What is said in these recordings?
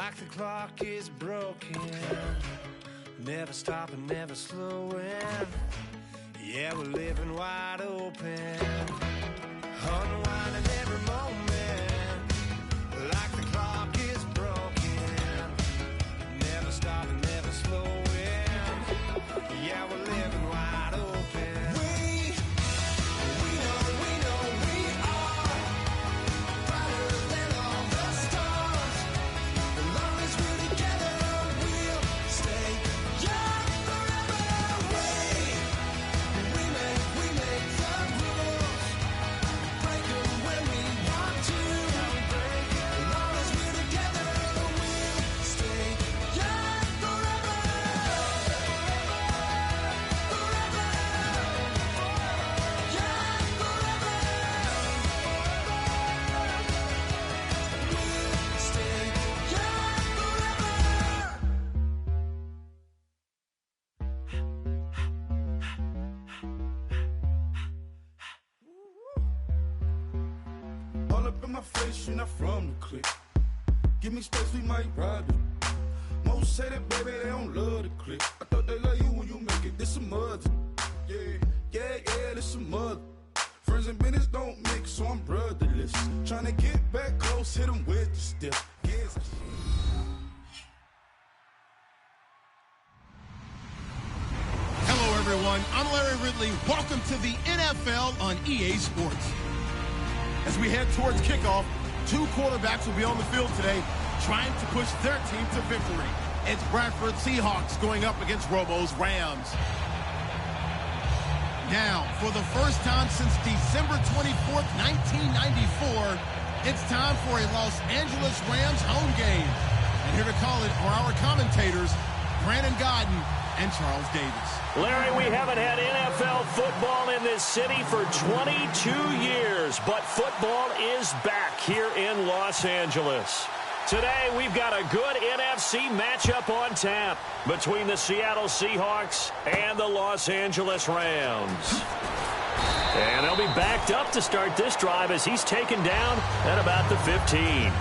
like the clock is broken, never stopping, never slowing. Yeah, we're living wide open, unwinding every moment, like the clock is broken, never stopping, never slowing. Yeah, we're living wide open. We know we are brighter than all the stars. As long as we're together, we'll stay young forever. We make the rules, break them when we want to. As long as we're together, we'll stay young forever. All up in my face, you're not from the clique. Give me space, we might ride it. Most say that, baby, they don't love the clique. I thought they love you when you make it. This some mother. Yeah, this some mother. Friends and business don't mix, so I'm brotherless. Trying to get back close, hit them with the stiff. Yes. Hello, everyone. I'm Larry Ridley. Welcome to the NFL on EA Sports. As we head towards kickoff, two quarterbacks will be on the field today trying to push their team to victory. It's Bradford Seahawks going up against Robo's Rams. Now, for the first time since December 24th, 1994, it's time for a Los Angeles Rams home game. And here to call it are our commentators, Brandon Godden and Charles Davis. Larry, we haven't had NFL football in this city for 22 years, but football is back here in Los Angeles. Today, we've got a good NFC matchup on tap between the Seattle Seahawks and the Los Angeles Rams. And they'll be backed up to start this drive as he's taken down at about the 15.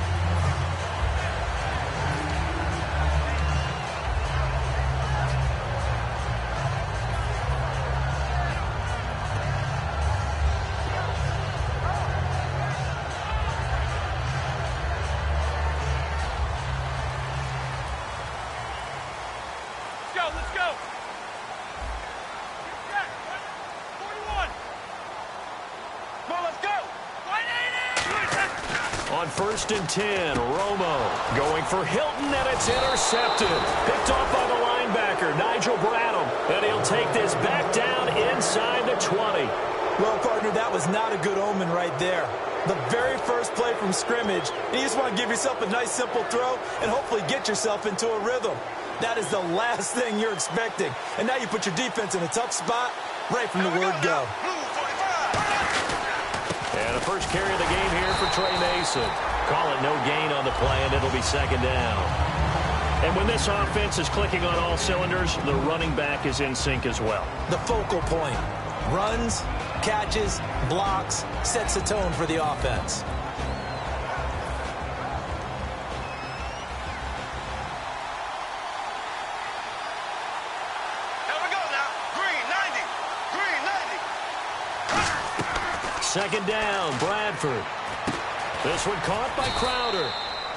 On 1st and 10, Romo going for Hilton, and it's intercepted. Picked off by the linebacker, Nigel Bradham, and he'll take this back down inside the 20. Well, partner, that was not a good omen right there. The very first play from scrimmage, and you just want to give yourself a nice, simple throw and hopefully get yourself into a rhythm. That is the last thing you're expecting. And now you put your defense in a tough spot right from the word go. And the first carry of the game here for Trey Mason. Call it no gain on the play, and it'll be 2nd down. And when this offense is clicking on all cylinders, the running back is in sync as well. The focal point. Runs, catches, blocks, sets the tone for the offense. Here we go now. Green 90. Green 90. 2nd down, Bradford. This one caught by Crowder.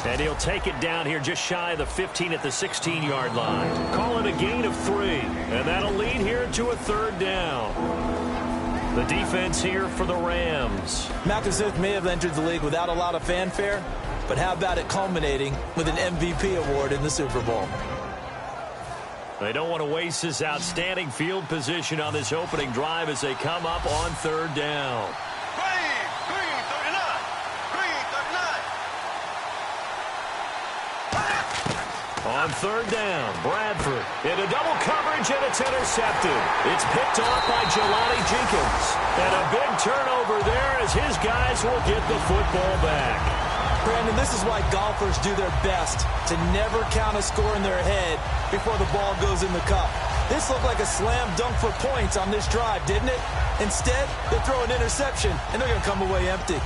And he'll take it down here just shy of the 15 at the 16-yard line. Call it a gain of 3. And that'll lead here to a 3rd down. The defense here for the Rams. Malcolm Smith may have entered the league without a lot of fanfare, but how about it culminating with an MVP award in the Super Bowl? They don't want to waste this outstanding field position on this opening drive as they come up on 3rd down. Green 39. Green 39. On 3rd down, Bradford into double coverage, and it's intercepted. It's picked off by Jelani Jenkins. And a big turnover there as his guys will get the football back. Brandon, this is why golfers do their best to never count a score in their head before the ball goes in the cup. This looked like a slam dunk for points on this drive, didn't it? Instead, they throw an interception, and they're going to come away empty.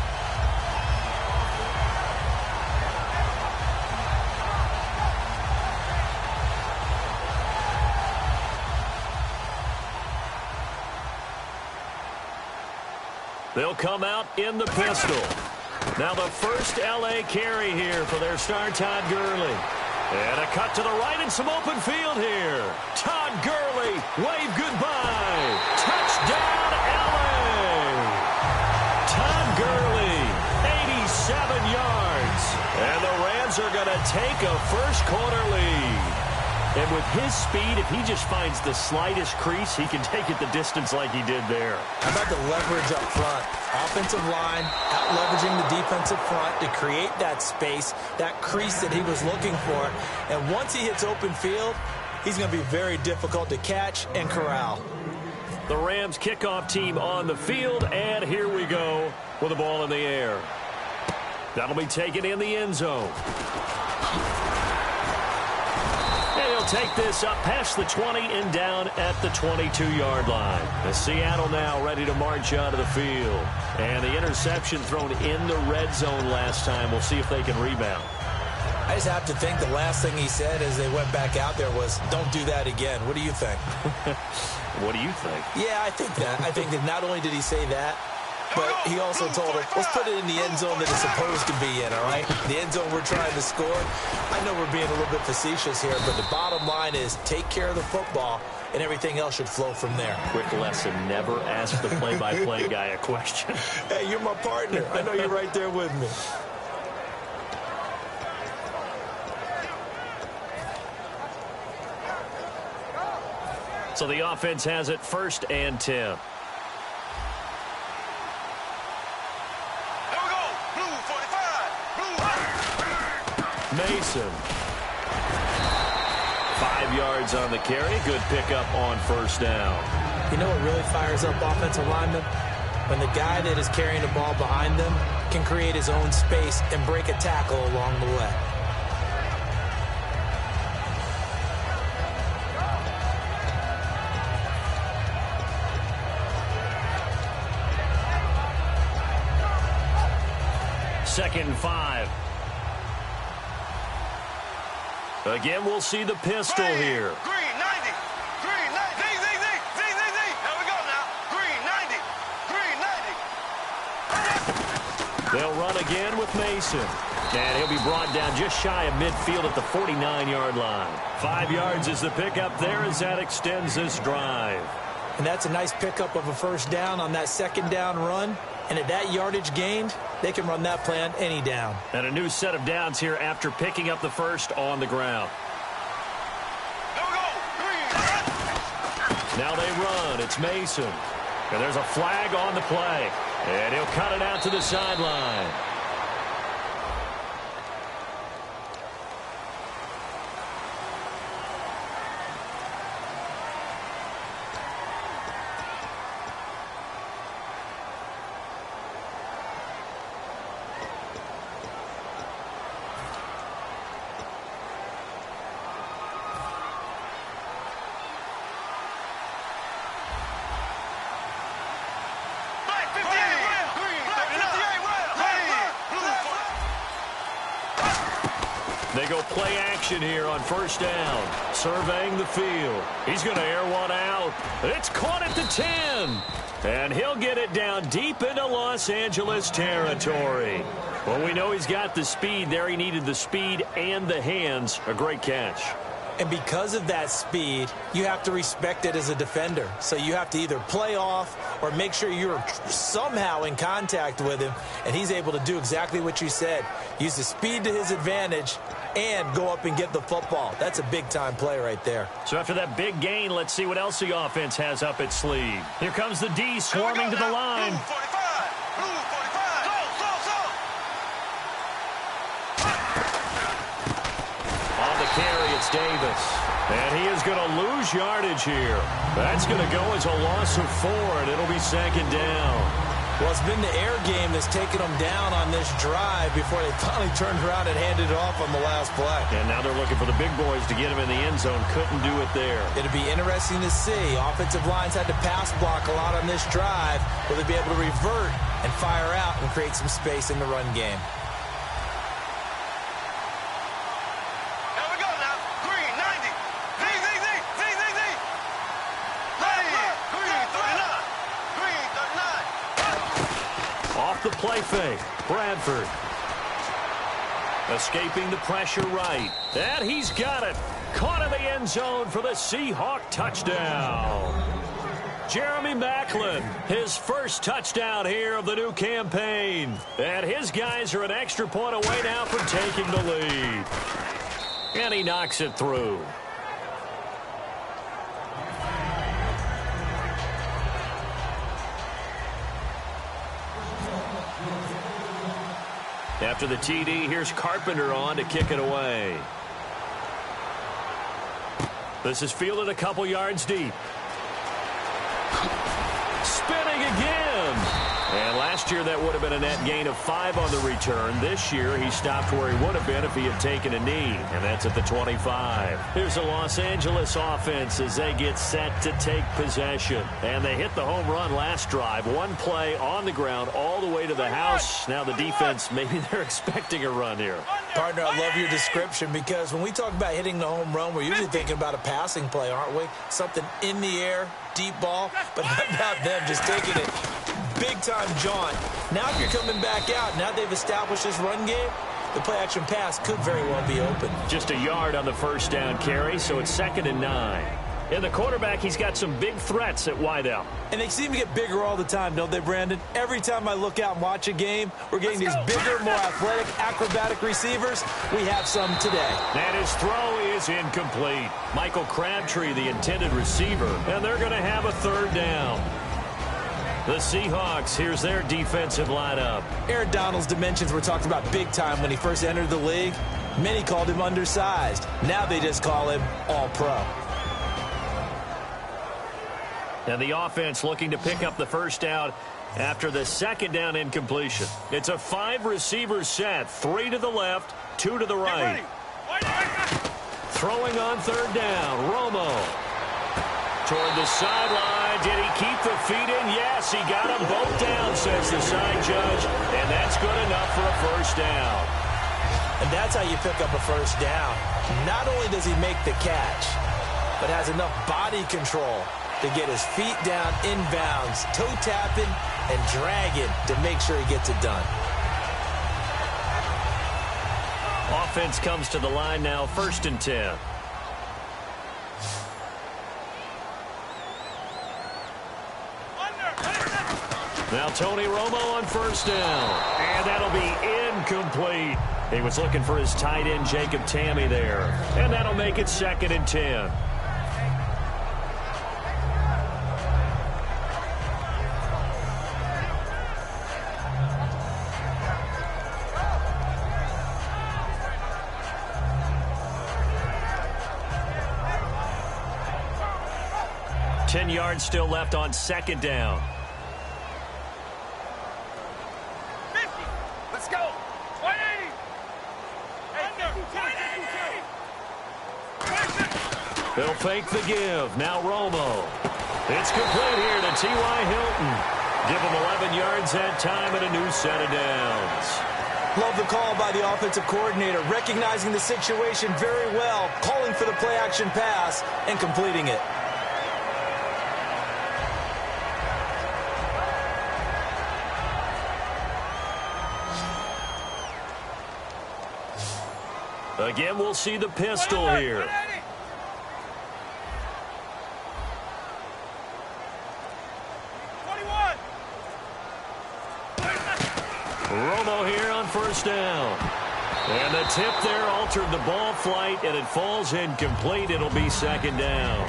They'll come out in the pistol. Now the first L.A. carry here for their star, Todd Gurley. And a cut to the right and some open field here. Todd Gurley, wave goodbye. Touchdown, L.A. Todd Gurley, 87 yards. And the Rams are going to take a first-quarter lead. And with his speed, if he just finds the slightest crease, he can take it the distance like he did there. How about the leverage up front? Offensive line out-leveraging the defensive front to create that space, that crease that he was looking for. And once he hits open field, he's going to be very difficult to catch and corral. The Rams kickoff team on the field, and here we go with the ball in the air. That'll be taken in the end zone. And he'll take this up past the 20 and down at the 22-yard line. The Seattle now ready to march out of the field. And the interception thrown in the red zone last time. We'll see if they can rebound. I just have to think the last thing he said as they went back out there was, don't do that again. What do you think? What do you think? Yeah, I think that. I think that not only did he say that, but he also told him, let's put it in the end zone that it's supposed to be in, all right? The end zone we're trying to score. I know we're being a little bit facetious here, but the bottom line is take care of the football, and everything else should flow from there. Quick lesson, never ask the play-by-play guy a question. Hey, you're my partner. I know you're right there with me. So the offense has it 1st and 10. Mason. 5 yards on the carry. Good pickup on 1st down. You know what really fires up offensive linemen? When the guy that is carrying the ball behind them can create his own space and break a tackle along the way. Second and 5. Again, we'll see the pistol here. Green 90. Green 90. Zing, zing, zing. Zing, zing, zing. Here we go now. Green 90. Green 90. They'll run again with Mason. And he'll be brought down just shy of midfield at the 49-yard line. 5 yards is the pickup there as that extends this drive. And that's a nice pickup of a 1st down on that 2nd down run. And at that yardage gained, they can run that play on any down. And a new set of downs here after picking up the 1st on the ground. Here we go. Green. Now they run. It's Mason. And there's a flag on the play. And he'll cut it out to the sideline. They go play action here on 1st down. Surveying the field. He's going to air one out. It's caught at the 10. And he'll get it down deep into Los Angeles territory. Well, we know he's got the speed there. He needed the speed and the hands. A great catch. And because of that speed, you have to respect it as a defender. So you have to either play off or make sure you're somehow in contact with him. And he's able to do exactly what you said. Use the speed to his advantage and go up and get the football. That's a big-time play right there. So after that big gain, let's see what else the offense has up its sleeve. Here comes the D swarming to the line. Blue 45. Blue 45. Go, go, go. On the carry, it's Davis. And he is going to lose yardage here. That's going to go as a loss of 4, and it'll be 2nd down. Well, it's been the air game that's taken them down on this drive before they finally turned around and handed it off on the last play. And now they're looking for the big boys to get him in the end zone. Couldn't do it there. It'll be interesting to see. Offensive lines had to pass block a lot on this drive. Will they be able to revert and fire out and create some space in the run game? Here we go now. Green 90. Zing, zing, zing. Zing, zing, zing. Green 39. Green 39. Off the play fake, Bradford. Escaping the pressure right. And he's got it. Caught in the end zone for the Seahawk touchdown. Jeremy Maclin, his first touchdown here of the new campaign. And his guys are an extra point away now from taking the lead. And he knocks it through. After the TD, here's Carpenter on to kick it away. This is fielded a couple yards deep. Spinning again. And last year that would have been a net gain of 5 on the return. This year he stopped where he would have been if he had taken a knee. And that's at the 25. Here's the Los Angeles offense as they get set to take possession. And they hit the home run last drive. One play on the ground all the way to the house. Now the defense, maybe they're expecting a run here. Partner, I love your description because when we talk about hitting the home run, we're usually thinking about a passing play, aren't we? Something in the air, deep ball. But how about them just taking it big-time jaunt? Now if you're coming back out, now they've established this run game, the play-action pass could very well be open. Just a yard on the first down carry, so it's 2nd and 9. And the quarterback, he's got some big threats at wideout. And they seem to get bigger all the time, don't they, Brandon? Every time I look out and watch a game, we're getting these bigger, more athletic, acrobatic receivers. We have some today. And his throw is incomplete. Michael Crabtree, the intended receiver, and they're going to have a 3rd down. The Seahawks, here's their defensive lineup. Aaron Donald's dimensions were talked about big time when he first entered the league. Many called him undersized. Now they just call him all-pro. And the offense looking to pick up the first down after the 2nd down incompletion. It's a 5-receiver set. 3 to the left, 2 to the right. Throwing on 3rd down, Romo. Toward the sideline. Did he keep the feet in? Yes, he got them both down, says the side judge. And that's good enough for a first down. And that's how you pick up a first down. Not only does he make the catch, but has enough body control to get his feet down inbounds, toe tapping and dragging to make sure he gets it done. Offense comes to the line now, 1st and 10. Now Tony Romo on 1st down. And that'll be incomplete. He was looking for his tight end, Jacob Tammy, there. And that'll make it 2nd and 10. Ten yards still left on 2nd down. 50. Let's go. 180. Under. They'll fake the give. Now Romo. It's complete here to T.Y. Hilton. Give him 11 yards that time and a new set of downs. Love the call by the offensive coordinator, recognizing the situation very well, calling for the play-action pass and completing it. Again, we'll see the pistol here. Romo here on 1st down. And the tip there altered the ball flight, and it falls incomplete. It'll be 2nd down.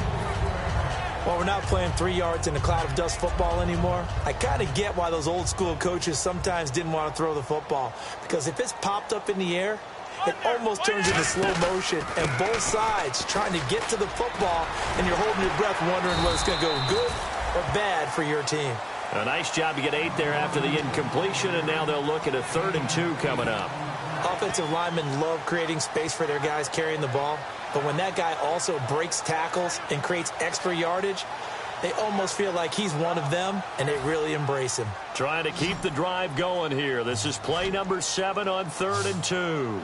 Well, we're not playing 3 yards in a cloud of dust football anymore. I kind of get why those old school coaches sometimes didn't want to throw the football. Because if it's popped up in the air, it almost turns into slow motion, and both sides trying to get to the football, and you're holding your breath wondering whether it's going to go good or bad for your team. A nice job to get 8 there after the incompletion, and now they'll look at a 3rd and 2 coming up. Offensive linemen love creating space for their guys carrying the ball, but when that guy also breaks tackles and creates extra yardage, they almost feel like he's one of them, and they really embrace him. Trying to keep the drive going here. This is play number 7 on 3rd and 2.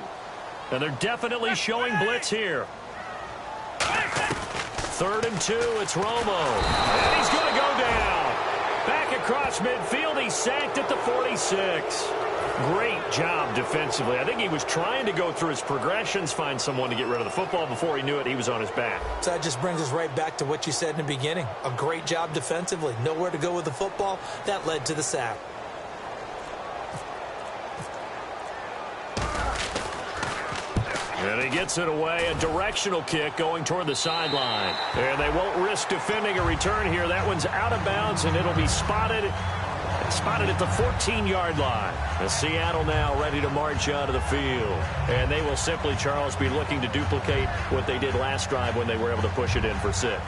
And they're definitely showing blitz here. 3rd and 2, it's Romo. And he's going to go down. Back across midfield. He's sacked at the 46. Great job defensively. I think he was trying to go through his progressions, find someone to get rid of the football. Before he knew it, he was on his back. So that just brings us right back to what you said in the beginning. A great job defensively. Nowhere to go with the football. That led to the sack. And he gets it away. A directional kick going toward the sideline. And they won't risk defending a return here. That one's out of bounds, and it'll be spotted at the 14-yard line. And Seattle now ready to march out of the field. And they will simply, Charles, be looking to duplicate what they did last drive when they were able to push it in for 6.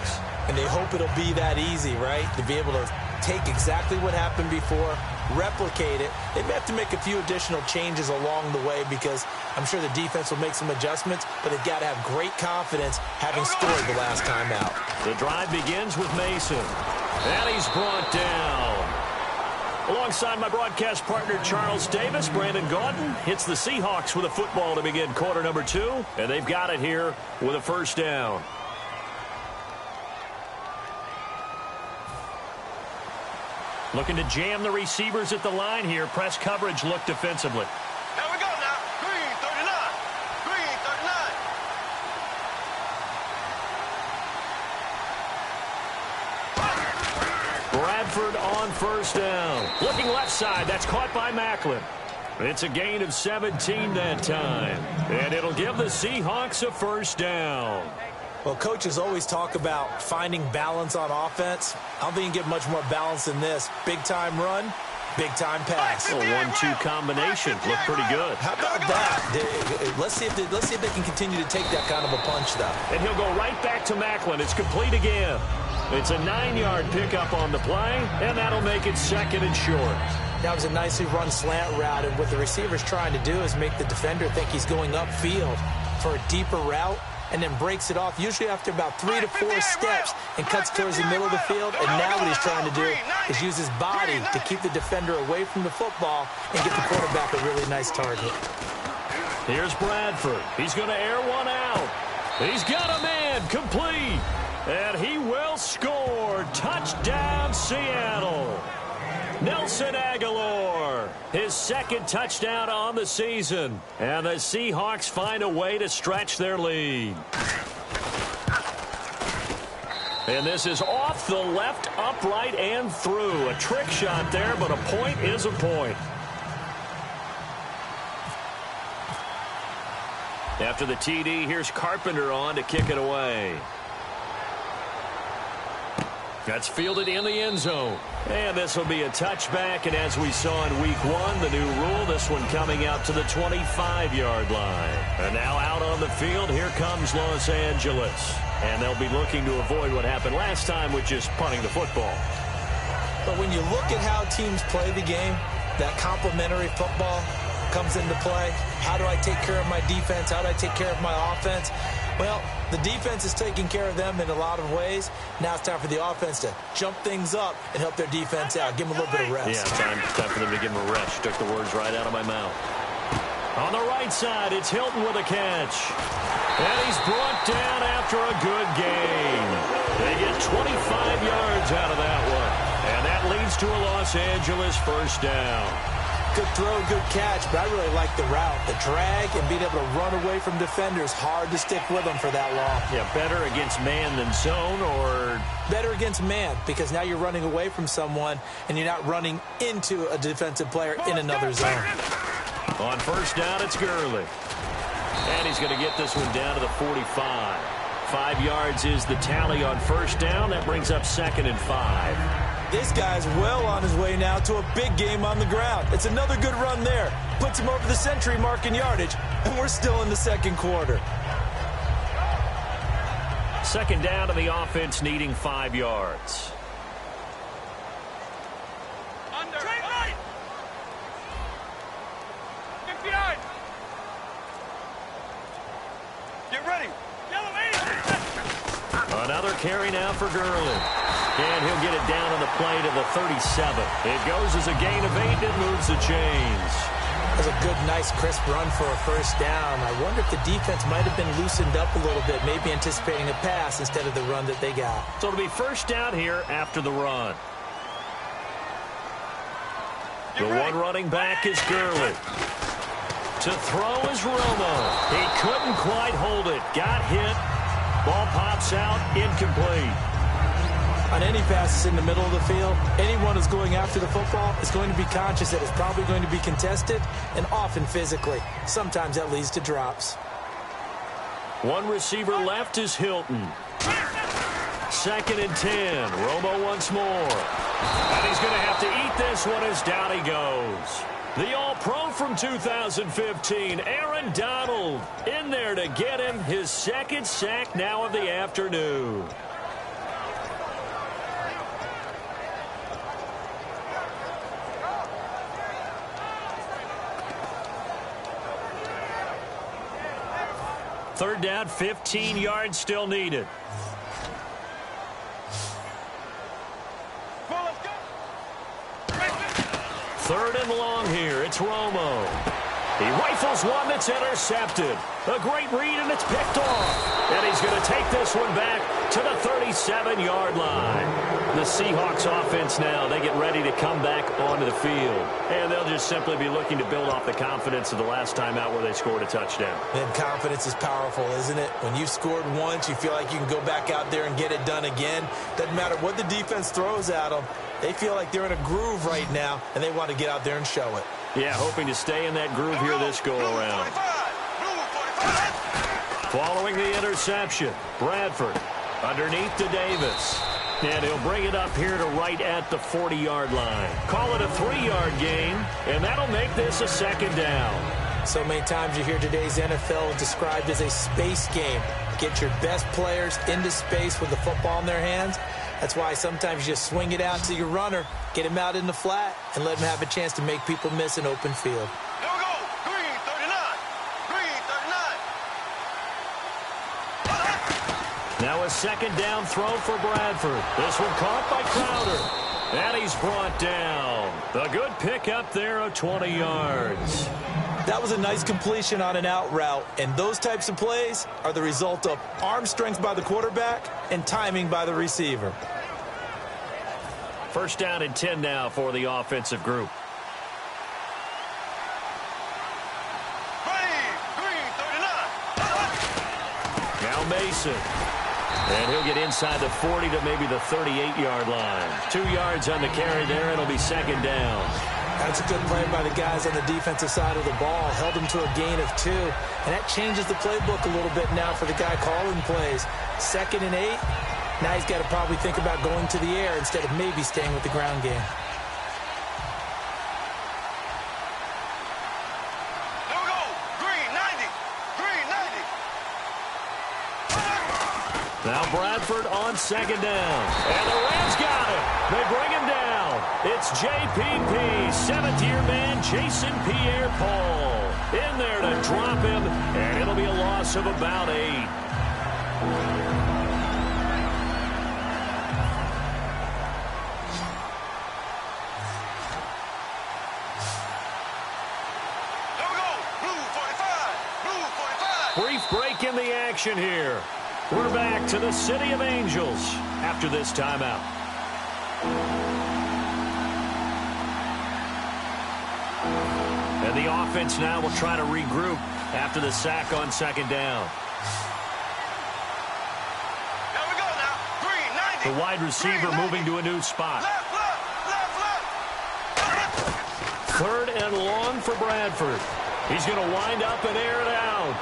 And they hope it'll be that easy, right? To be able to take exactly what happened before, replicate it. They may have to make a few additional changes along the way because I'm sure the defense will make some adjustments, but they've got to have great confidence having scored the last time out. The drive begins with Mason. And he's brought down. Alongside my broadcast partner, Charles Davis, Brandon Gaudin hits the Seahawks with a football to begin quarter number 2, and they've got it here with a first down. Looking to jam the receivers at the line here. Press coverage look defensively. Here we go now. Green 39. Green 39. Bradford on first down. Looking left side. That's caught by Macklin. It's a gain of 17 that time. And it'll give the Seahawks a first down. Well, coaches always talk about finding balance on offense. I don't think you can get much more balance than this. Big-time run, big-time pass. A 1-2 combination. Look pretty good. How about that? Let's see if they can continue to take that kind of a punch, though. And he'll go right back to Macklin. It's complete again. It's a 9-yard pickup on the play, and that'll make it second and short. That was a nicely run slant route, and what the receiver's trying to do is make the defender think he's going upfield for a deeper route, and then breaks it off, usually after about 3 to 4 steps, and cuts towards the middle of the field. And now what he's trying to do is use his body to keep the defender away from the football and get the quarterback a really nice target. Here's Bradford. He's going to air one out. He's got a man complete. And he will score. Touchdown, Seattle. Nelson Aguilar, his second touchdown on the season. And the Seahawks find a way to stretch their lead. And this is off the left, upright, and through. A trick shot there, but a point is a point. After the TD, here's Carpenter on to kick it away. That's fielded in the end zone. And this will be a touchback. And as we saw in week 1, the new rule, this one coming out to the 25-yard line. And now out on the field, here comes Los Angeles. And they'll be looking to avoid what happened last time, which is punting the football. But when you look at how teams play the game, that complementary football comes into play. How do I take care of my defense? How do I take care of my offense? Well, the defense is taking care of them in a lot of ways. Now it's time for the offense to jump things up and help their defense out. Give them a little bit of rest. Yeah, time for them to give them a rest. Took the words right out of my mouth. On the right side, it's Hilton with a catch. And he's brought down after a good gain. They get 25 yards out of that one. And that leads to a Los Angeles first down. Good throw, good catch, but I really like the route. The drag and being able to run away from defenders, hard to stick with them for that long. Yeah, better against man than zone, or? Better against man, because now you're running away from someone and you're not running into a defensive player in another zone. On first down, it's Gurley. And he's going to get this one down to the 45. 5 yards is the tally on first down. That brings up 2nd and 5. This guy's well on his way now to a big game on the ground. It's another good run there. Puts him over the century mark in yardage, and we're still in the second quarter. Second down to the offense, needing 5 yards. Under. Straight right. 59. Get ready. Yellow 8. Another carry now for Gurley. And he'll get it down on the play to the 37. It goes as a gain of 8 and moves the chains. That's a good, nice, crisp run for a first down. I wonder if the defense might have been loosened up a little bit, maybe anticipating a pass instead of the run that they got. So it'll be first down here after the run. The one running back is Gurley. To throw is Romo. He couldn't quite hold it. Got hit. Ball pops out. Incomplete. On any passes in the middle of the field, anyone who's going after the football is going to be conscious that it's probably going to be contested and often physically. Sometimes that leads to drops. One receiver left is Hilton. 2nd and 10. Romo once more. And he's going to have to eat this one as down he goes. The All-Pro from 2015, Aaron Donald, in there to get him his 2nd sack now of the afternoon. Third down, 15 yards still needed. Third and long here. It's Romo. He rifles one that's intercepted. A great read, and it's picked off. And he's going to take this one back to the 37-yard line. The Seahawks offense now, they get ready to come back onto the field. And they'll just simply be looking to build off the confidence of the last time out where they scored a touchdown. And confidence is powerful, isn't it? When you've scored once, you feel like you can go back out there and get it done again. Doesn't matter what the defense throws at them. They feel like they're in a groove right now, and they want to get out there and show it. Yeah, hoping to stay in that groove here this go-around. Following the interception, Bradford underneath to Davis. And he'll bring it up here to right at the 40-yard line. Call it a 3-yard gain, and that'll make this a 2nd down. So many times you hear today's NFL described as a space game. Get your best players into space with the football in their hands. That's why sometimes you just swing it out to your runner, get him out in the flat, and let him have a chance to make people miss an open field. Here we go. Green 39. Green 39. Now a 2nd down throw for Bradford. This one caught by Crowder. And he's brought down. The good pickup there of 20 yards. That was a nice completion on an out route, and those types of plays are the result of arm strength by the quarterback and timing by the receiver. 1st down and 10 now for the offensive group. Green 39. Now Mason. And he'll get inside the 40 to maybe the 38-yard line. 2 yards on the carry there. It'll be 2nd down. That's a good play by the guys on the defensive side of the ball. Held him to a gain of 2. And that changes the playbook a little bit now for the guy calling plays. 2nd and 8. Now he's got to probably think about going to the air instead of maybe staying with the ground game. Here we go. Green 90. Green 90. Now Bradford on 2nd down. And the Rams got him. They bring him down. It's JPP, 7th-year man, Jason Pierre-Paul. In there to drop him, and it'll be a loss of about 8. Here we go. Blue 45. Blue 45. Brief break in the action here. We're back to the City of Angels after this timeout. And the offense now will try to regroup after the sack on 2nd down. Here we go now. Green 90. The wide receiver moving to a new spot. Left. 3rd and long for Bradford. He's going to wind up and air it out.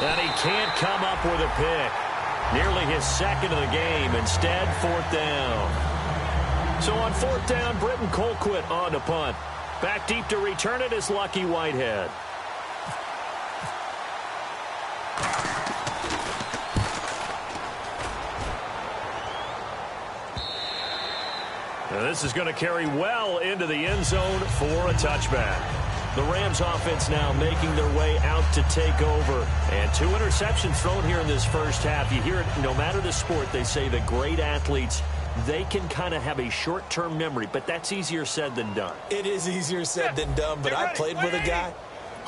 And he can't come up with a pick. Nearly his 2nd of the game. Instead, 4th down. So on 4th down, Britton Colquitt on to punt. Back deep to return it is Lucky Whitehead. Now this is going to carry well into the end zone for a touchback. The Rams offense now making their way out to take over. And 2 interceptions thrown here in this first half. You hear it, no matter the sport, they say the great athletes, they can kind of have a short-term memory, but that's easier said than done. It is easier said than done, but I played with a guy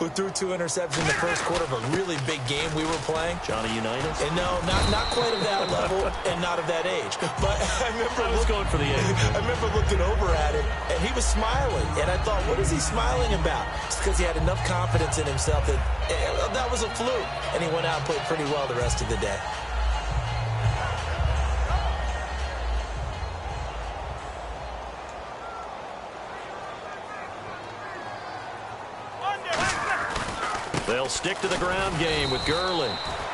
who threw 2 interceptions in the first quarter of a really big game we were playing. Johnny Unitas? And no, not quite of that level and not of that age. But I was going for the age. I remember looking over at him, and he was smiling. And I thought, what is he smiling about? It's because he had enough confidence in himself that that was a fluke. And he went out and played pretty well the rest of the day. They'll stick to the ground game with Gurley.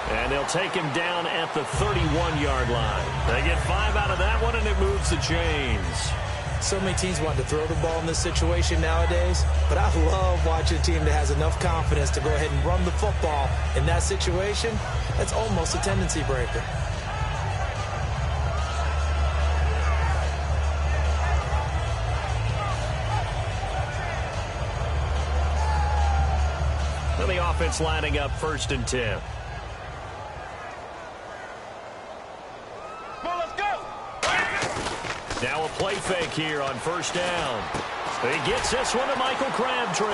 And they'll take him down at the 31-yard line. They get 5 out of that one, and it moves the chains. So many teams want to throw the ball in this situation nowadays, but I love watching a team that has enough confidence to go ahead and run the football in that situation. That's almost a tendency breaker. And the offense lining up 1st and 10. Now a play fake here on 1st down. He gets this one to Michael Crabtree.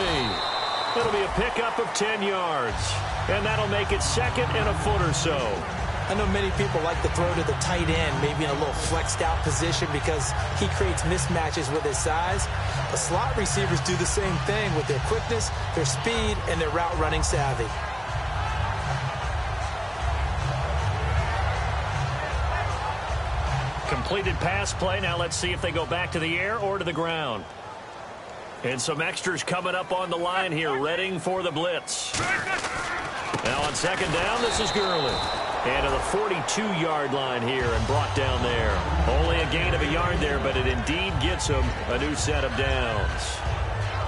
It'll be a pickup of 10 yards. And that'll make it 2nd and a foot or so. I know many people like to throw to the tight end, maybe in a little flexed out position because he creates mismatches with his size. The slot receivers do the same thing with their quickness, their speed, and their route running savvy. Completed pass play. Now let's see if they go back to the air or to the ground. And some extras coming up on the line here, readying for the blitz. Now on 2nd down, this is Gurley. And to the 42-yard line here and brought down there. Only a gain of a yard there, but it indeed gets him a new set of downs.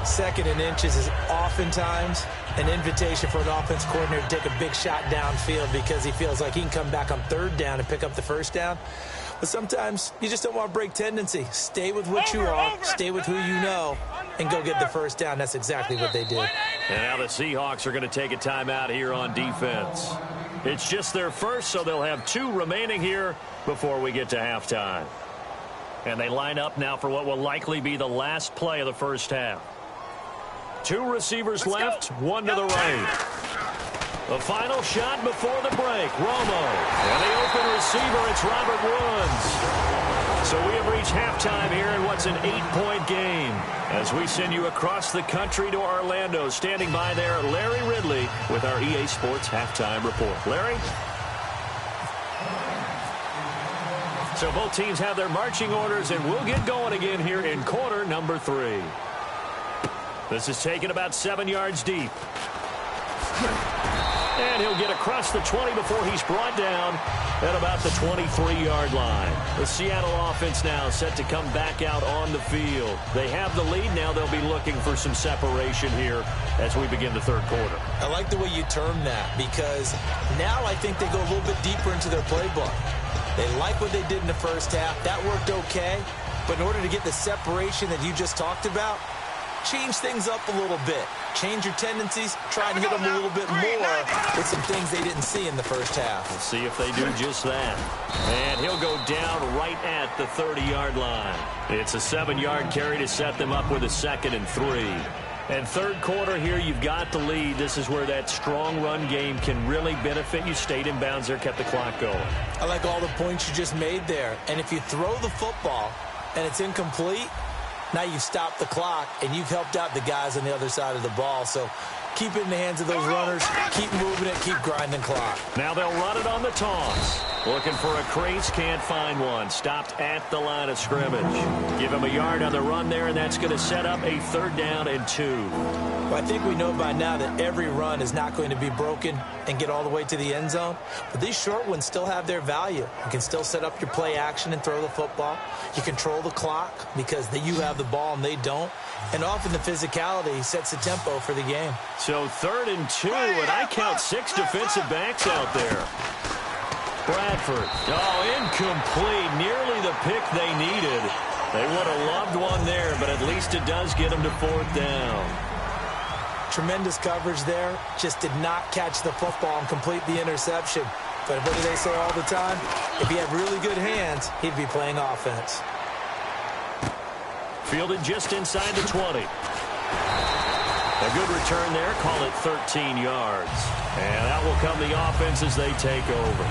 2nd and inches is oftentimes an invitation for an offense coordinator to take a big shot downfield because he feels like he can come back on 3rd down and pick up the 1st down. But sometimes you just don't want to break tendency. Stay with what you are, stay with who you know, and go get the 1st down. That's exactly what they did. And now the Seahawks are going to take a timeout here on defense. It's just their first, so they'll have 2 remaining here before we get to halftime. And they line up now for what will likely be the last play of the first half. 2 receivers left, 1 to the right. The final shot before the break, Romo. And the open receiver, it's Robert Woods. So we have reached halftime here in what's an 8-point game. As we send you across the country to Orlando, standing by there, Larry Ridley with our EA Sports Halftime Report. Larry? So both teams have their marching orders, and we'll get going again here in quarter number 3. This is taken about 7 yards deep. And he'll get across the 20 before he's brought down at about the 23-yard line. The Seattle offense now set to come back out on the field. They have the lead. Now they'll be looking for some separation here as we begin the 3rd quarter. I like the way you term that because now I think they go a little bit deeper into their playbook. They like what they did in the first half. That worked okay. But in order to get the separation that you just talked about, change things up a little bit. Change your tendencies. Try and hit them a little bit more with some things they didn't see in the first half. We'll see if they do just that. And he'll go down right at the 30-yard line. It's a 7-yard carry to set them up with a 2nd and 3. And 3rd quarter here, you've got the lead. This is where that strong run game can really benefit you. Stayed in bounds there, kept the clock going. I like all the points you just made there. And if you throw the football and it's incomplete, now you've stopped the clock, and you've helped out the guys on the other side of the ball. So keep it in the hands of those runners. Keep moving it. Keep grinding clock. Now they'll run it on the toss. Looking for a crease. Can't find one. Stopped at the line of scrimmage. Give him a yard on the run there, and that's going to set up a 3rd down and 2. Well, I think we know by now that every run is not going to be broken and get all the way to the end zone. But these short ones still have their value. You can still set up your play action and throw the football. You control the clock because you have the ball and they don't. And often the physicality sets the tempo for the game. So 3rd and 2, and I count 6 defensive backs out there. Bradford. Oh, incomplete. Nearly the pick they needed. They would have loved one there, but at least it does get them to 4th down. Tremendous coverage there. Just did not catch the football and complete the interception. But what do they say all the time? If he had really good hands, he'd be playing offense. Fielded just inside the 20. A good return there. Call it 13 yards. And out will come the offense as they take over.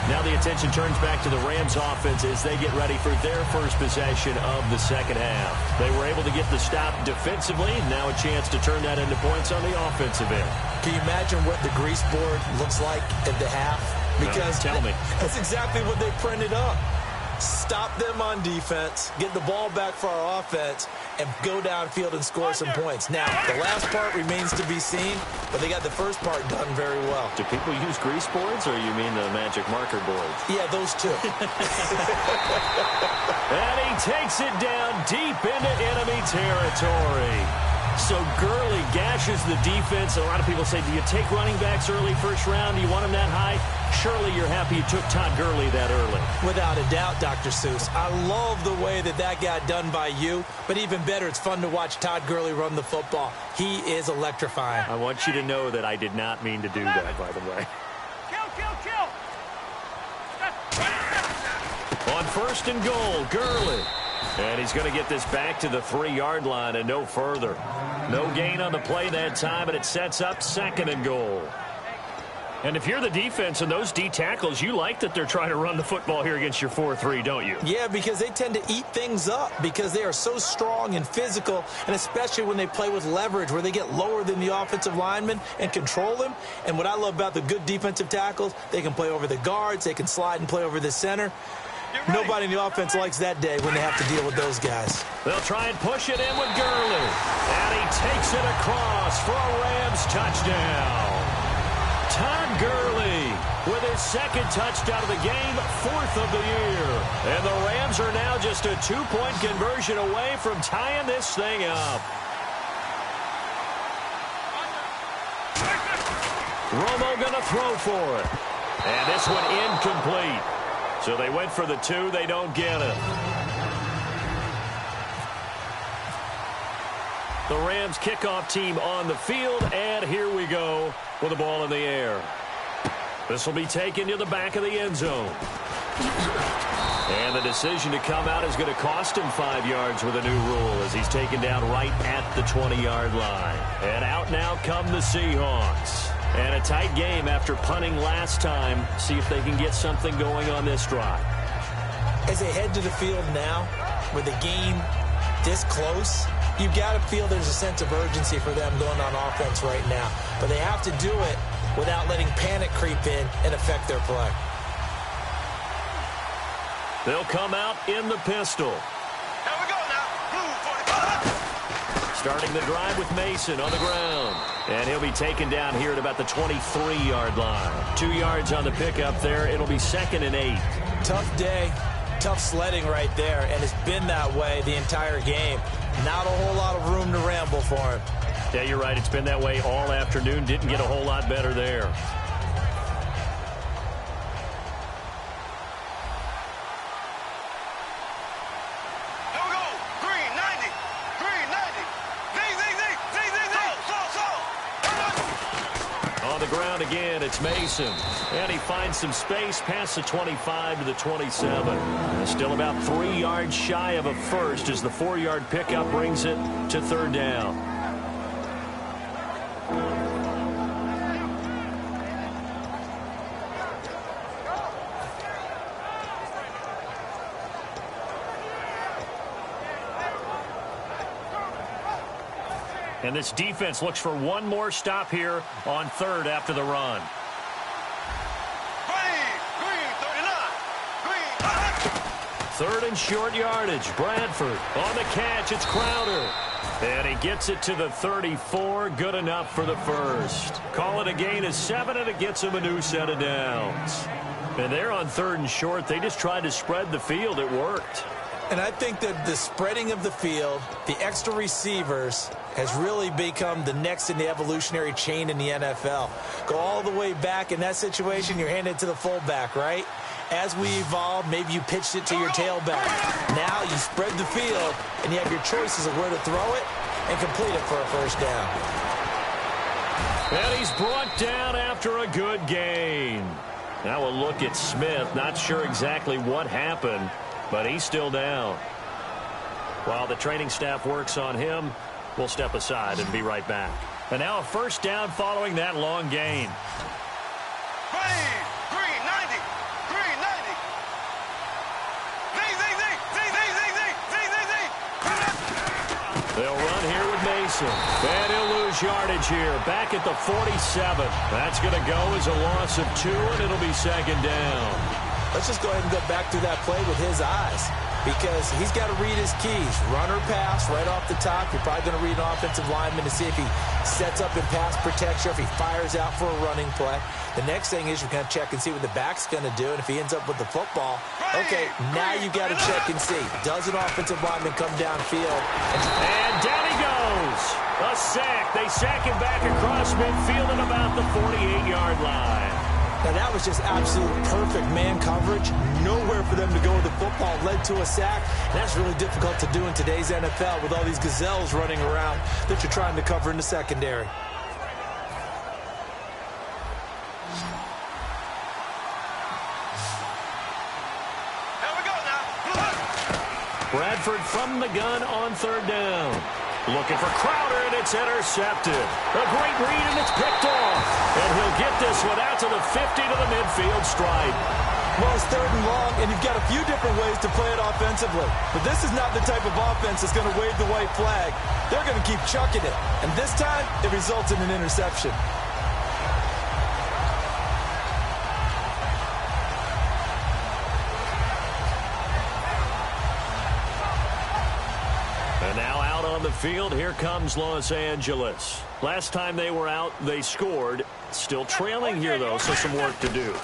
Now the attention turns back to the Rams offense as they get ready for their first possession of the second half. They were able to get the stop defensively. Now a chance to turn that into points on the offensive end. Can you imagine what the grease board looks like at the half? Because tell me. That's exactly what they printed up. Stop them on defense, get the ball back for our offense, and go downfield and score some points. Now, the last part remains to be seen, but they got the first part done very well. Do people use grease boards, or you mean the magic marker boards? Yeah, those two. And he takes it down deep into enemy territory. So Gurley gashes the defense. A lot of people say, do you take running backs early first round? Do you want them that high? Surely you're happy you took Todd Gurley that early. Without a doubt, Dr. Seuss. I love the way that got done by you, but even better, it's fun to watch Todd Gurley run the football. He is electrifying. I want you to know that I did not mean to do that, by the way. On first and goal, Gurley. And he's going to get this back to the 3-yard line and no further. No gain on the play that time, and it sets up second and goal. And if you're the defense and those D tackles, you like that they're trying to run the football here against your 4-3, don't you? Yeah, because they tend to eat things up because they are so strong and physical, and especially when they play with leverage where they get lower than the offensive lineman and control them. And what I love about the good defensive tackles, they can play over the guards, they can slide and play over the center. Nobody in the offense likes that day when they have to deal with those guys. They'll try and push it in with Gurley. And he takes it across for a Rams touchdown. Todd Gurley with his second touchdown of the game, 4th of the year. And the Rams are now just a 2-point conversion away from tying this thing up. Romo gonna throw for it. And this one incomplete. So they went for the 2. They don't get it. The Rams kickoff team on the field, and here we go with the ball in the air. This will be taken to the back of the end zone. And the decision to come out is going to cost him 5 yards with a new rule as he's taken down right at the 20-yard line. And out now come the Seahawks. And a tight game after punting last time. See if they can get something going on this drive. As they head to the field now, with the game this close, you've got to feel there's a sense of urgency for them going on offense right now. But they have to do it without letting panic creep in and affect their play. They'll come out in the pistol. Here we go now. Blue 45. Starting the drive with Mason on the ground. And he'll be taken down here at about the 23-yard line. 2 yards on the pickup there. It'll be 2nd and 8. Tough day, tough sledding right there, and it's been that way the entire game. Not a whole lot of room to ramble for him. Yeah, you're right. It's been that way all afternoon. Didn't get a whole lot better there. Again, it's Mason. And he finds some space past the 25 to the 27. Still about 3 yards shy of a first as the 4-yard pickup brings it to 3rd down. And this defense looks for one more stop here on 3rd after the run. Green, 3rd and short yardage. Bradford on the catch. It's Crowder. And he gets it to the 34. Good enough for the first. Call it a gain of 7, and it gets him a new set of downs. And they're on 3rd and short. They just tried to spread the field. It worked. And I think that the spreading of the field, the extra receivers, has really become the next in the evolutionary chain in the NFL. Go all the way back in that situation, you're handed to the fullback, right? As we evolve, maybe you pitched it to your tailback. Now you spread the field, and you have your choices of where to throw it and complete it for a first down. And he's brought down after a good gain. Now a look at Smith. Not sure exactly what happened, but he's still down. While the training staff works on him, We'll step aside and be right back. And now a first down following that long gain. Green 90. Green 90. Zing, zing, zing. Zing, zing, zing, zing. Zing, zing, zing. They'll run here with Mason. And he'll lose yardage here. Back at the 47. That's going to go as a loss of 2, and it'll be second down. Let's just go ahead and go back through that play with his eyes, because he's got to read his keys. Run or pass right off the top. You're probably going to read an offensive lineman to see if he sets up in pass protection, if he fires out for a running play. The next thing is you're going to check and see what the back's going to do, and if he ends up with the football, okay, now you got to check and see. Does an offensive lineman come downfield? And down he goes. A sack. They sack him back across midfield at about the 48-yard line. Now, that was just absolute perfect man coverage. Nowhere for them to go with the football. Led to a sack. And that's really difficult to do in today's NFL with all these gazelles running around that you're trying to cover in the secondary. Here we go now. Bradford from the gun on third down. Looking for Crowder, and it's intercepted. A great read, and it's picked off. And he'll get this one out to the 50 to the midfield stripe. Well, it's third and long, and you've got a few different ways to play it offensively. But this is not the type of offense that's going to wave the white flag. They're going to keep chucking it. And this time, it results in an interception. And now out on the field, here comes Los Angeles. Last time they were out, they scored. Still trailing here, though, so some work to do.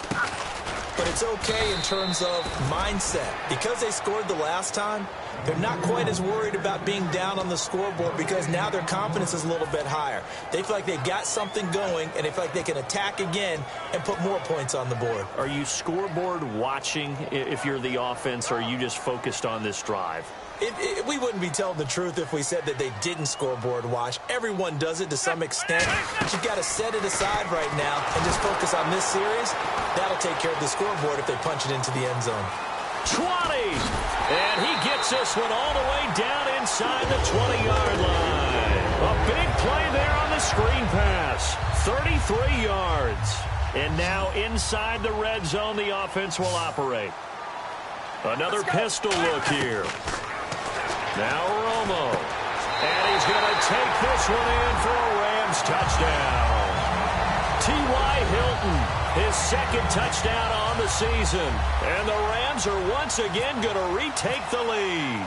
But it's okay in terms of mindset. Because they scored the last time, they're not quite as worried about being down on the scoreboard, because now their confidence is a little bit higher. They feel like they've got something going, and they feel like they can attack again and put more points on the board. Are you scoreboard watching if you're the offense, or are you just focused on this drive? We wouldn't be telling the truth if we said that they didn't scoreboard watch. Everyone does it to some extent. But you've got to set it aside right now and just focus on this series. That'll take care of the scoreboard if they punch it into the end zone. 20! And he gets this one all the way down inside the 20-yard line. A big play there on the screen pass. 33 yards. And now inside the red zone, the offense will operate. Another pistol look here. Now Romo. And he's going to take this one in for a Rams touchdown. T.Y. Hilton, his second touchdown on the season. And the Rams are once again going to retake the lead.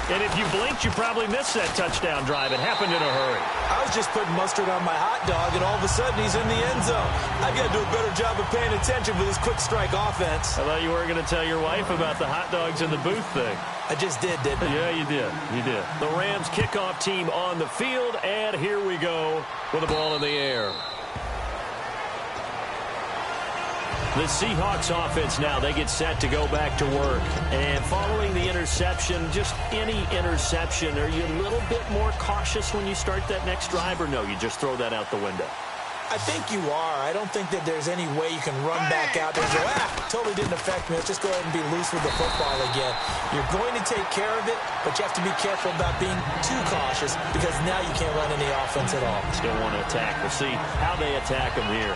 And if you blinked, you probably missed that touchdown drive. It happened in a hurry. I was just putting mustard on my hot dog, and all of a sudden he's in the end zone. I've got to do a better job of paying attention for this quick strike offense. I thought you were going to tell your wife about the hot dogs in the booth thing. I just did, didn't I? Yeah, you did. You did. The Rams kickoff team on the field, and here we go with the ball in the air. The Seahawks offense now, they get set to go back to work. And following the interception, just any interception, are you a little bit more cautious when you start that next drive, or no, you just throw that out the window? I think you are. I don't think that there's any way you can run back out there and go, totally didn't affect me. Let's just go ahead and be loose with the football again. You're going to take care of it, but you have to be careful about being too cautious, because now you can't run any offense at all. Still want to attack. We'll see how they attack them here.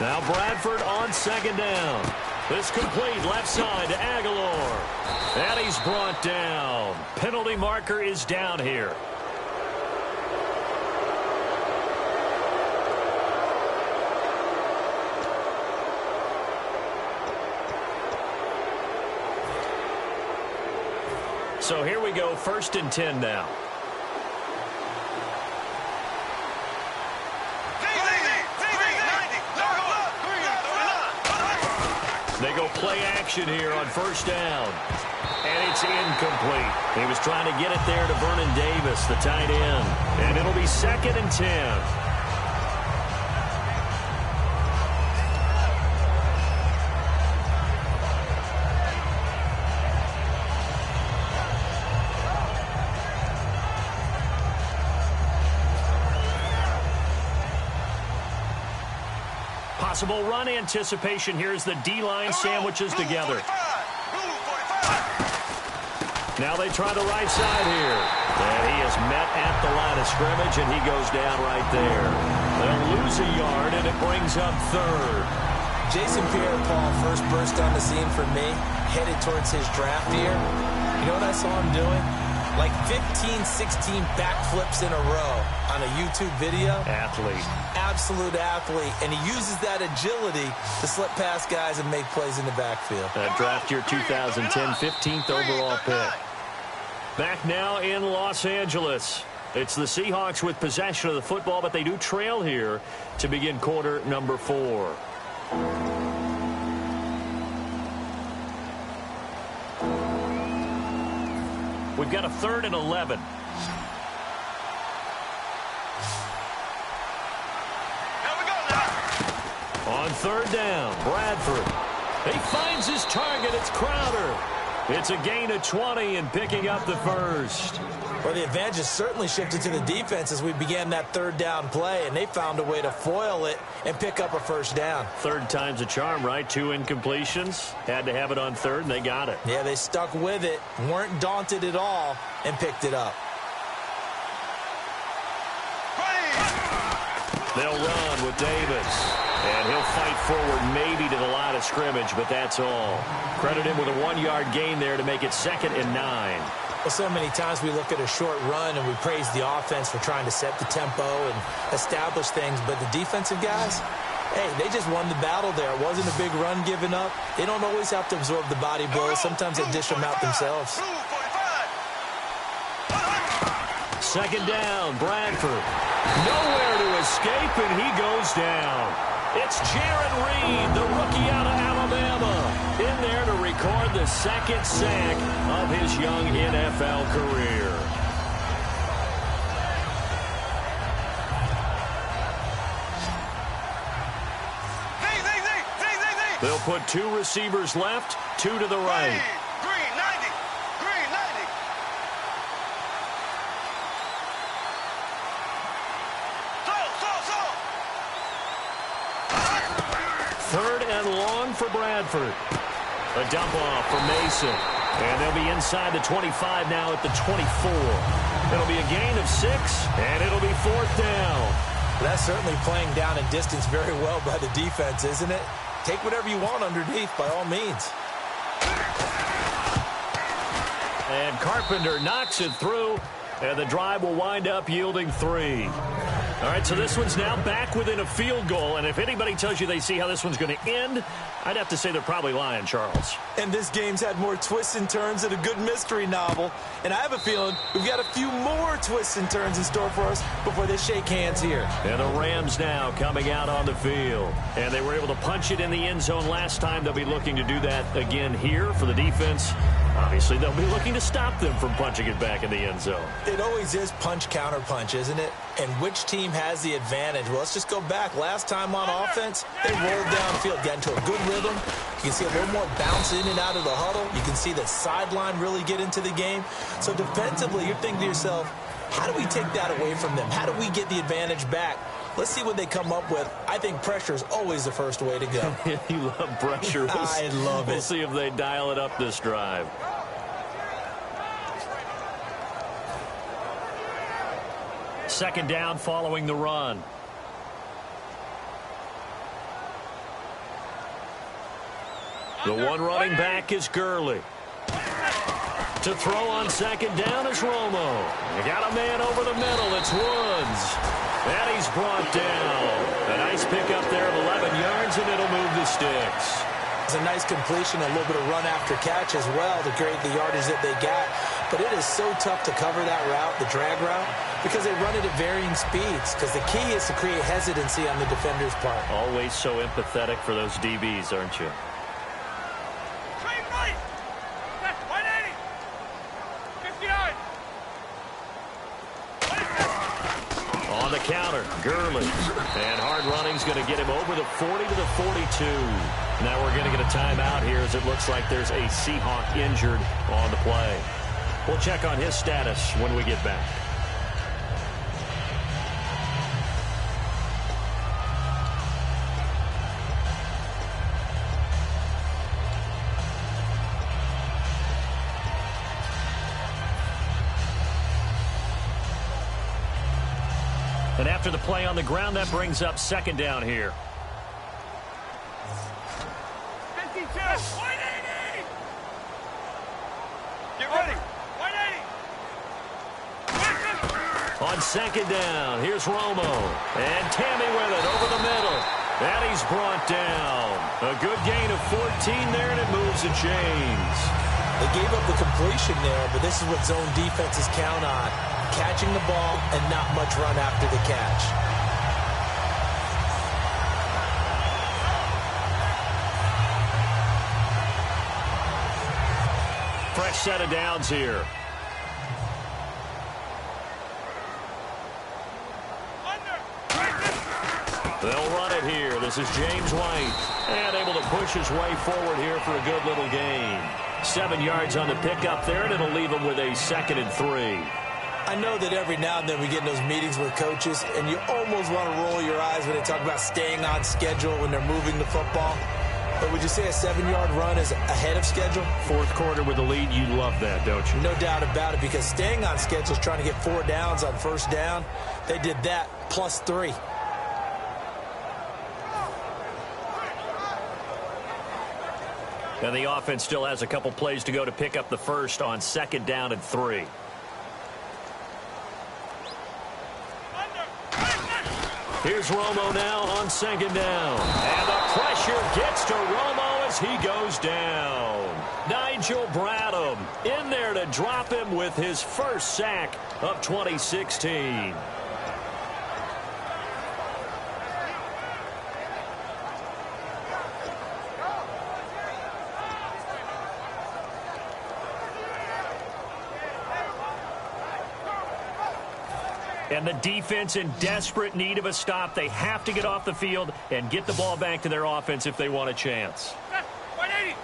Now Bradford on second down. This complete left side to Aguilar. And he's brought down. Penalty marker is down here. So here we go, 1st and 10 now. They go play action here on 1st down. And it's incomplete. He was trying to get it there to Vernon Davis, the tight end. And it'll be 2nd and 10. possible run anticipation here as the D-line sandwiches together. Now they try the right side here. And he is met at the line of scrimmage, and he goes down right there. They'll lose a yard, and it brings up third. Jason Pierre-Paul first burst on the scene for me, headed towards his draft year. You know what I saw him doing? Like 15, 16 backflips in a row on a YouTube video. Athlete. Absolute athlete. And he uses that agility to slip past guys and make plays in the backfield. That draft year 2010, 15th overall pick. Back now in Los Angeles. It's the Seahawks with possession of the football, but they do trail here to begin quarter number 4. We've got a 3rd and 11. On 3rd down, Bradford. He finds his target. It's Crowder. It's a gain of 20 and picking up the first. Well, the advantage has certainly shifted to the defense as we began that 3rd down play, and they found a way to foil it and pick up a first down. 3rd time's a charm, right? 2 incompletions. Had to have it on 3rd, and they got it. Yeah, they stuck with it, weren't daunted at all, and picked it up. They'll run with Davis. And he'll fight forward maybe to the line of scrimmage, but that's all. Credit him with a 1-yard gain there to make it 2nd and 9. Well, so many times we look at a short run and we praise the offense for trying to set the tempo and establish things, but the defensive guys, hey, they just won the battle there. It wasn't a big run given up. They don't always have to absorb the body blows. Sometimes they dish them out themselves. 2nd down, Bradford. Nowhere to escape, and he goes down. It's Jaron Reed, the rookie out of Alabama, in there to record the 2nd sack of his young NFL career. They'll put 2 receivers left, 2 to the right. Green 90. Green 90. Third and long for Bradford. A dump off for Mason. And they'll be inside the 25 now at the 24. It'll be a gain of 6, and it'll be 4th down. That's certainly playing down in distance very well by the defense, isn't it? Take whatever you want underneath by all means. And Carpenter knocks it through, and the drive will wind up yielding 3. All right, so this one's now back within a field goal, and if anybody tells you they see how this one's going to end, I'd have to say they're probably lying, Charles. And this game's had more twists and turns than a good mystery novel, and I have a feeling we've got a few more twists and turns in store for us before they shake hands here. And the Rams now coming out on the field, and they were able to punch it in the end zone last time. They'll be looking to do that again here for the defense. Obviously, they'll be looking to stop them from punching it back in the end zone. It always is punch, counter punch, isn't it? And which team has the advantage? Well, let's just go back. Last time on offense, they rolled downfield, got into a good rhythm. You can see a little more bounce in and out of the huddle. You can see the sideline really get into the game. So defensively, you're thinking to yourself, how do we take that away from them? How do we get the advantage back? Let's see what they come up with. I think pressure is always the first way to go. You love pressure. I love it. We'll see if they dial it up this drive. Second down following the run. The one running back is Gurley. To throw on second down is Romo. You got a man over the middle. It's Woods. And he's brought down. A nice pickup there of 11 yards, and it'll move the sticks. It's a nice completion, a little bit of run after catch as well to create the yardage that they got. But it is so tough to cover that route, the drag route, because they run it at varying speeds. Because the key is to create hesitancy on the defender's part. Always so empathetic for those DBs, aren't you? Right. 180. 59. On the counter, Gurley. And hard running's going to get him over the 40 to the 42. Now we're going to get a timeout here as it looks like there's a Seahawk injured on the play. We'll check on his status when we get back. And after the play on the ground, that brings up second down here. 52. 180. Get ready. 180. On second down, here's Romo. And Tammy with it over the middle. And he's brought down. A good gain of 14 there, and it moves the chains. They gave up the completion there, but this is what zone defenses count on. Catching the ball and not much run after the catch. Fresh set of downs here. They'll run it here. This is James White. And able to push his way forward here for a good little gain. 7 yards on the pickup there, and it'll leave him with a 2nd and 3. I know that every now and then we get in those meetings with coaches, and you almost want to roll your eyes when they talk about staying on schedule when they're moving the football. But would you say a 7-yard run is ahead of schedule? Fourth quarter with the lead, you love that, don't you? No doubt about it, because staying on schedule is trying to get 4 downs on first down. They did that plus 3. And the offense still has a couple plays to go to pick up the first on 2nd down and 3. Here's Romo now on 2nd down. And the pressure gets to Romo as he goes down. Nigel Bradham in there to drop him with his first sack of 2016. And the defense in desperate need of a stop. They have to get off the field and get the ball back to their offense if they want a chance. 180.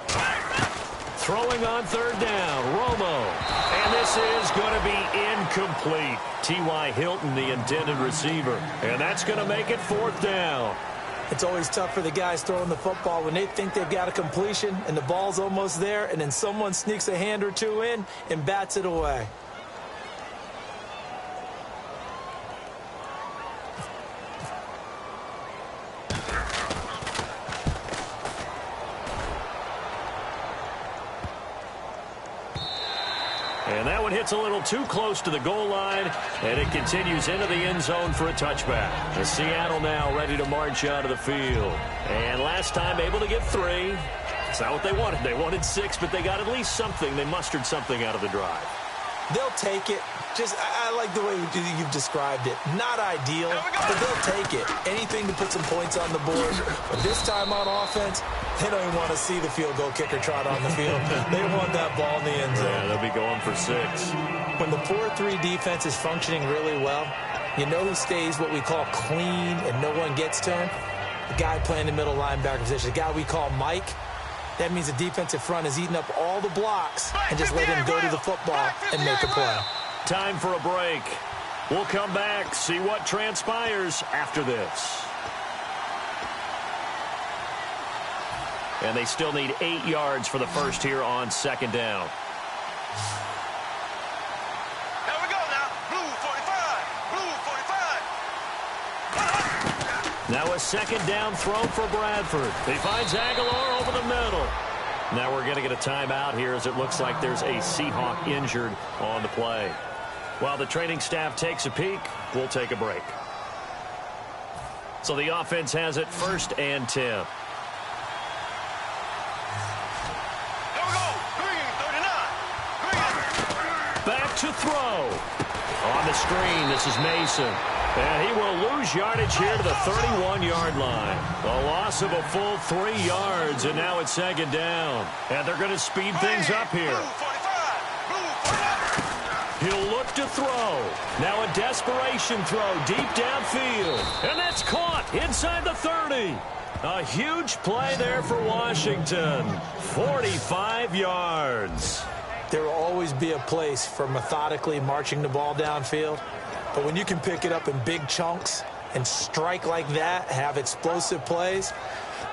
Throwing on 3rd down, Romo. And this is going to be incomplete. T.Y. Hilton, the intended receiver. And that's going to make it 4th down. It's always tough for the guys throwing the football when they think they've got a completion and the ball's almost there, and then someone sneaks a hand or two in and bats it away. And that one hits a little too close to the goal line, and it continues into the end zone for a touchback. The Seattle now ready to march out of the field. And last time able to get 3. It's not what they wanted. They wanted 6, but they got at least something. They mustered something out of the drive. They'll take it. I like the way you've described it. Not ideal, but they'll take it. Anything to put some points on the board. But this time on offense, they don't even want to see the field goal kicker trot on the field. They want that ball in the end zone. Yeah, they'll be going for 6. When the 4-3 defense is functioning really well, you know who stays what we call clean and no one gets to him? The guy playing the middle linebacker position, the guy we call Mike. That means the defensive front is eating up all the blocks and just let him go to the football and make a play. Time for a break. We'll come back, see what transpires after this. And they still need 8 yards for the first here on 2nd down. There we go now. Blue 45. Blue 45. Now a 2nd down throw for Bradford. He finds Aguilar over the middle. Now we're going to get a timeout here as it looks like there's a Seahawk injured on the play. While the training staff takes a peek, we'll take a break. So the offense has it 1st and 10. There we go. Green 39. Green. Back to throw. On the screen, this is Mason. And he will lose yardage here to the 31-yard line. A loss of a full 3 yards, and now it's 2nd down. And they're going to speed things up here. Blue 45. Blue 45. He'll look to throw. Now a desperation throw deep downfield. And that's caught inside the 30. A huge play there for Washington. 45 yards. There will always be a place for methodically marching the ball downfield. But when you can pick it up in big chunks and strike like that, have explosive plays,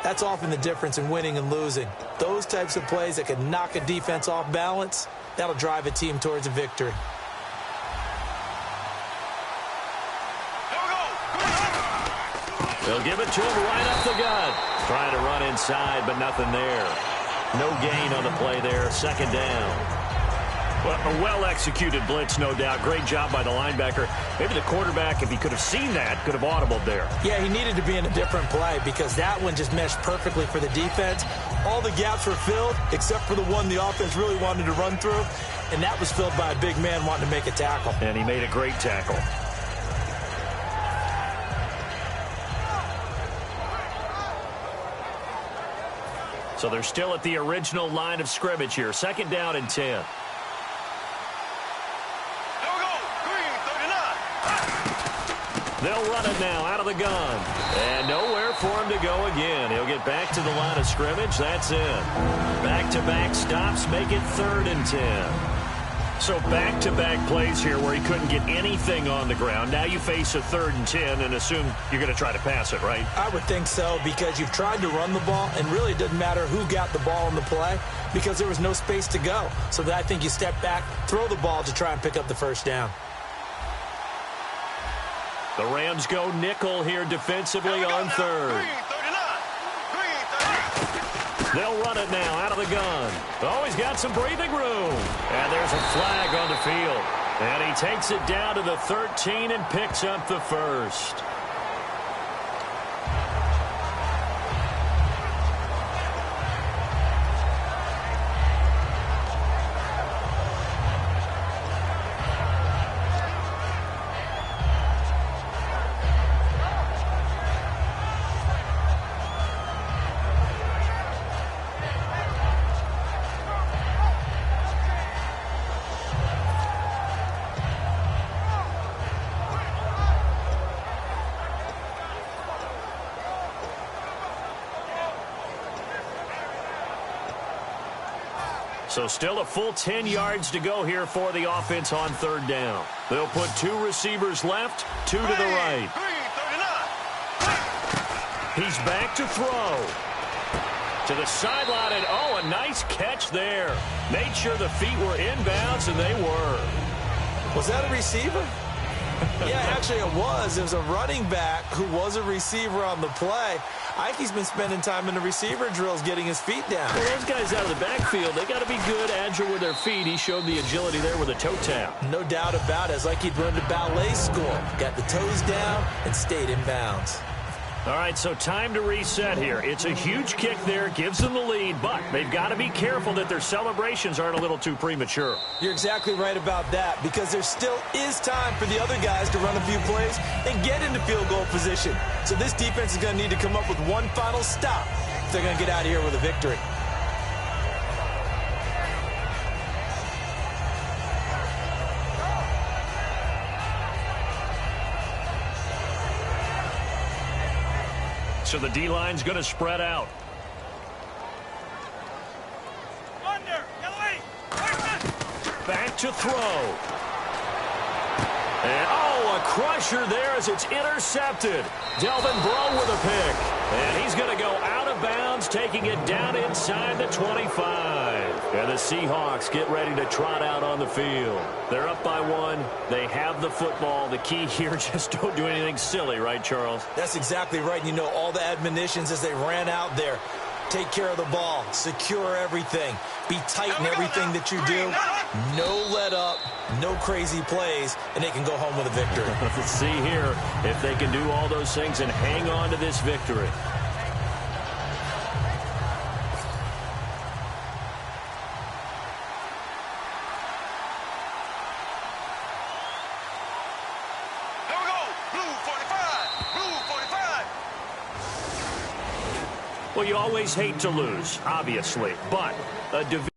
that's often the difference in winning and losing. Those types of plays that can knock a defense off balance, that'll drive a team towards a victory. There we go. They'll give it to him right up the gut. Trying to run inside, but nothing there. No gain on the play there. Second down. Well, a well-executed blitz, no doubt. Great job by the linebacker. Maybe the quarterback, if he could have seen that, could have audibled there. Yeah, he needed to be in a different play because that one just meshed perfectly for the defense. All the gaps were filled except for the one the offense really wanted to run through, and that was filled by a big man wanting to make a tackle. And he made a great tackle. So they're still at the original line of scrimmage here. Second down and 10. They'll run it now out of the gun. And nowhere for him to go again. He'll get back to the line of scrimmage. That's it. Back-to-back stops make it 3rd and 10. So back-to-back plays here where he couldn't get anything on the ground. Now you face a 3rd and 10 and assume you're going to try to pass it, right? I would think so because you've tried to run the ball, and really it doesn't matter who got the ball in the play because there was no space to go. So I think you step back, throw the ball to try and pick up the first down. The Rams go nickel here defensively on 3rd. They'll run it now out of the gun. Oh, he's got some breathing room. And there's a flag on the field. And he takes it down to the 13 and picks up the first. So still a full 10 yards to go here for the offense on 3rd down. They'll put 2 receivers left, 2 to the right. He's back to throw. To the sideline, and oh, a nice catch there. Made sure the feet were inbounds, and they were. Was that a receiver? Yeah, actually it was. It was a running back who was a receiver on the play. I think he's been spending time in the receiver drills getting his feet down. Well, those guys out of the backfield, they got to be good, agile with their feet. He showed the agility there with a toe tap. No doubt about it. It's like he'd run to ballet school. Got the toes down and stayed in bounds. All right, so time to reset here. It's a huge kick there, gives them the lead, but they've got to be careful that their celebrations aren't a little too premature. You're exactly right about that because there still is time for the other guys to run a few plays and get into field goal position. So this defense is going to need to come up with one final stop if they're going to get out of here with a victory. So the D-line's going to spread out. Back to throw. And, oh, a crusher there as it's intercepted. Delvin Breaux with a pick. And he's going to go out of bounds, taking it down inside the 25. And the Seahawks get ready to trot out on the field. They're up by 1. They have the football. The key here, just don't do anything silly, right, Charles? That's exactly right. You know, all the admonitions as they ran out there. Take care of the ball. Secure everything. Be tight in everything that you do. No let up. No crazy plays. And they can go home with a victory. Let's see here if they can do all those things and hang on to this victory. There we go. Blue 45. Blue 45. Well, you always hate to lose, obviously, but a division